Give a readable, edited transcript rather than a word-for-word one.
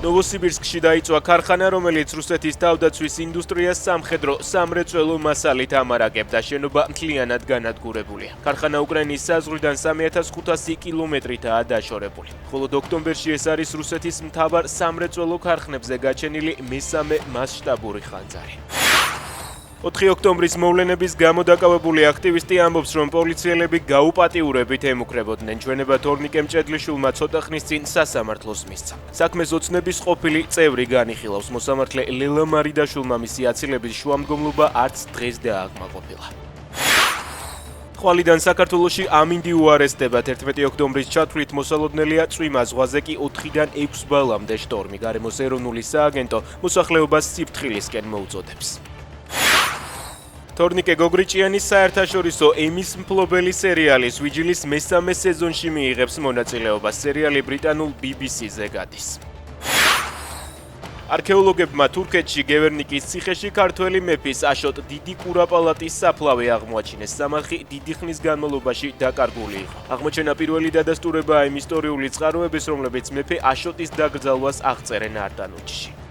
ნოვოსიბირსკში დაიწვა ქარხანა, რომელიც რუსეთის თავდაცვის ინდუსტრიას სამხედრო სამრეწველო მასალით ამარაგებდა. შენობა მთლიანად განადგურებულია. ქარხანა უკრაინის საზღვრიდან 3500 კილომეტრითაა დაშორებული. ხოლო ოქტომბერში ეს არის რუსეთის მთავარ სამრეწველო ქარხნებზე გაჩენილი მესამე მასშტაბური ხანძარი. 4 ოქტომბრის მოვლენების გამო დაკავებული აქტივისტი ამბობს, რომ პოლიციელები გაუპატიურებით ემუქრებოდნენ. ჩვენება თორნიკე მჭედლიშვილმა ცოტა ხნის წინ სასამართლოს მისცა. საქმეს ოცნების ყოფილი წევრი განიხილავს. მოსამართლე ლელა მარიდაშვილმა მისი აცილების შუამდგომლობა არც დღეს დააკმაყოფილა. ხვალიდან საქართველოში ამინდი უარესდება. 11 ოქტომბრის ჩათვლით მოსალოდნელია წვიმა, ზღვაზე კი 4-დან 6 ბალამდე შტორმი. გარემოს ეროვნული სააგენტო მოსახლეობას სიფრთხილისკენ მოუწოდებს. თორნიკე გოგრიჭიანის საერთაშორისო ემის მფლობელი სერიალის ვიჯილის მესამე სეზონში მიიღებს მონაწილეობას. სერიალი ბრიტანულ BBC-ზე გადის. არქეოლოგებმა თურქეთში გევერნიკის ციხეში ქართველი მეფის აშოტ დიდი კურაპალატის საფლავი აღმოაჩინეს. სამარხი დიდი ხნის განმავლობაში დაკარგული იყო. აღმოჩენა პირველი დადასტურებაა იმ ისტორიული წყაროების, რომლებიც მეფე აშოტის დაკრძალვას აღწერენ არტანუჯში.